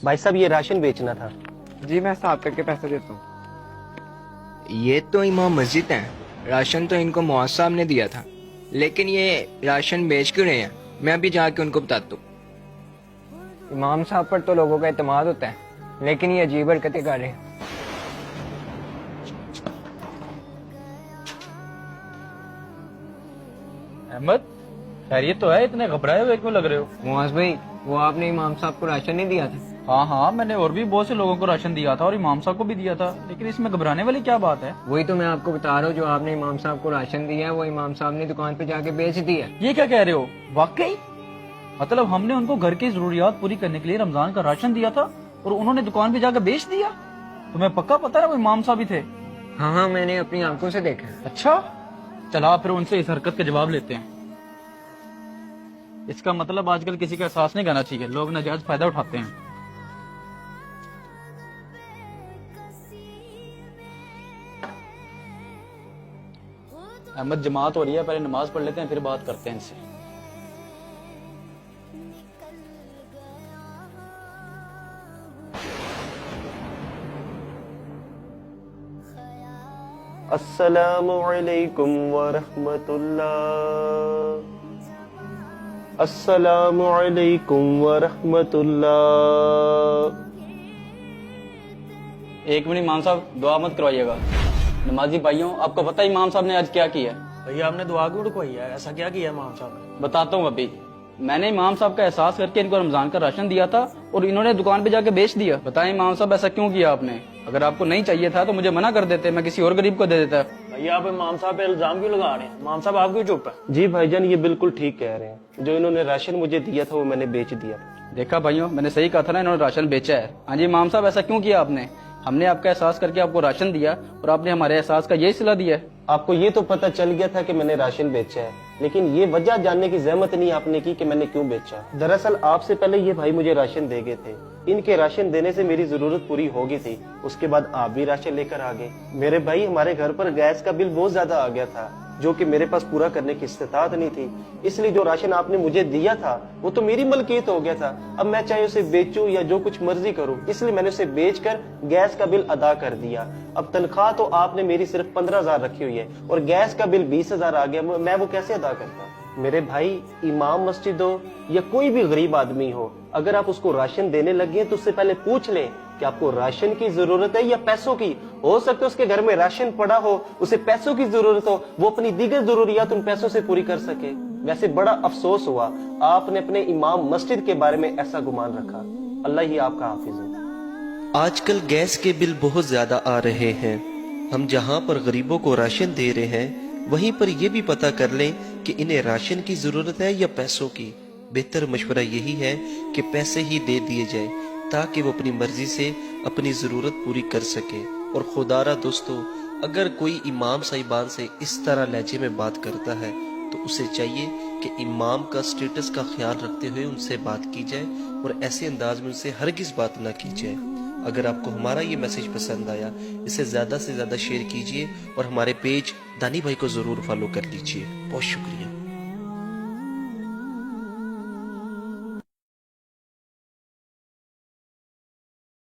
भाई साहब ये राशन बेचना था। जी मैं साहब करके पैसे देता हूँ। ये तो इमाम मस्जिद है, राशन तो इनको मुआज साहब ने दिया था, लेकिन ये राशन बेच क्यों रहे हैं? मैं अभी जाके उनको बताता हूँ। इमाम साहब पर तो लोगों का एतमाद होता है, लेकिन ये अजीब हरकतें कर रहे हैं। अहमद, खैरियत तो है? इतने घबराए हुए क्यों लग रहे हो? मुआज भाई, वो आपने इमाम साहब को राशन नहीं दिया था? हाँ हाँ, मैंने और भी बहुत से लोगों को राशन दिया था और इमाम साहब को भी दिया था, लेकिन इसमें घबराने वाली क्या बात है? वही तो मैं आपको बता रहा हूँ, जो आपने इमाम साहब को राशन दिया है वो इमाम साहब ने दुकान पे जाके बेच दिया। ये क्या कह रहे हो? वाकई? मतलब हमने उनको घर की जरूरियात पूरी करने के लिए रमजान का राशन दिया था और उन्होंने दुकान पे जाकर बेच दिया? तुम्हें पक्का पता है वो इमाम साहब ही थे? हाँ हाँ, मैंने अपनी आंखों से देखा है। अच्छा, चला फिर उनसे इस हरकत के जवाब लेते हैं। इसका मतलब आजकल किसी का एहसास नहीं करना चाहिए, लोग नाजायज फायदा उठाते हैं। अहमद, जमात हो रही है, पहले नमाज पढ़ लेते हैं फिर बात करते हैं इनसे। अस्सलामु अलैकुम वरहमतुल्लाह। अस्सलामु अलैकुम वरहमतुल्लाह। एक मिनट इमाम साहब, दुआ मत करवाइएगा। नमाजी भाइयों, आपको पता है इमाम साहब ने आज क्या किया है? भैया आपने दुआ क्यों रुकवाई है? ऐसा क्या किया इमाम साहब ने? बताता हूँ अभी। मैंने इमाम साहब का एहसास करके इनको रमजान का राशन दिया था और इन्होंने दुकान पे जाके बेच दिया। बताएं इमाम साहब, ऐसा क्यों किया आपने? अगर आपको नहीं चाहिए था तो मुझे मना कर देते, मैं किसी और गरीब को दे देता। भैया आप इमाम साहब पे इल्जाम क्यों लगा रहे हैं? इमाम साहब आप क्यों चुप है? जी भाईजान, ये बिल्कुल ठीक कह रहे हैं। जो इन्होंने राशन मुझे दिया था वो मैंने बेच दिया। देखा भाइयों, मैंने सही कहा था ना, इन्होंने राशन बेचा है। हाँ जी इमाम साहब, ऐसा क्यों किया आपने? हमने आपका एहसास करके आपको राशन दिया और आपने हमारे एहसास का यही सिला दिया है। आपको ये तो पता चल गया था कि मैंने राशन बेचा है, लेकिन ये वजह जानने की जहमत नहीं आपने की कि मैंने क्यों बेचा। दरअसल आपसे पहले ये भाई मुझे राशन दे गए थे। इनके राशन देने से मेरी जरूरत पूरी हो गई थी। उसके बाद आप भी राशन लेकर आ गए। मेरे भाई, हमारे घर पर गैस का बिल बहुत ज्यादा आ गया था, जो कि मेरे पास पूरा करने की इस्तेताअत नहीं थी। इसलिए जो राशन आपने मुझे दिया था वो तो मेरी मलकियत हो गया था। अब मैं चाहे उसे बेचूं या जो कुछ मर्जी करूं, इसलिए मैंने उसे बेचकर गैस का बिल अदा कर दिया। अब तनख्वाह तो आपने मेरी सिर्फ 15,000 रखी हुई है और गैस का बिल 20,000 आ गया। मैं वो कैसे अदा करता? मेरे भाई, इमाम मस्जिद हो या कोई भी गरीब आदमी हो, अगर आप उसको राशन देने लगे तो उससे पहले पूछ लें कि आपको राशन की जरूरत है या पैसों की। हो सकता है उसके घर में राशन पड़ा हो, उसे पैसों की जरूरत हो, वो अपनी दीगर जरूरियात उन पैसों से पूरी कर सके। वैसे बड़ा अफसोस हुआ आपने अपने इमाम मस्जिद के बारे में ऐसा गुमान रखा। अल्लाह ही आपका हाफिज हो। आजकल गैस के बिल बहुत ज्यादा आ रहे हैं। हम जहां पर गरीबों को राशन दे रहे हैं, वहीं पर यह भी पता कर लें कि इन्हें राशन की जरूरत है या पैसों की। बेहतर मशवरा यही है कि पैसे ही दे दिए जाए, ताकि वो अपनी मर्जी से अपनी जरूरत पूरी कर सके। और खुदारा दोस्तों, अगर कोई इमाम साहिबान से इस तरह लहजे में बात करता है तो उसे चाहिए कि इमाम का स्टेटस का ख्याल रखते हुए उनसे बात की जाए और ऐसे अंदाज में उनसे हरगिज बात ना की जाए। अगर आपको हमारा ये मैसेज पसंद आया, इसे ज्यादा से ज्यादा शेयर कीजिए और हमारे पेज दानी भाई को जरूर फॉलो कर लीजिए। बहुत शुक्रिया।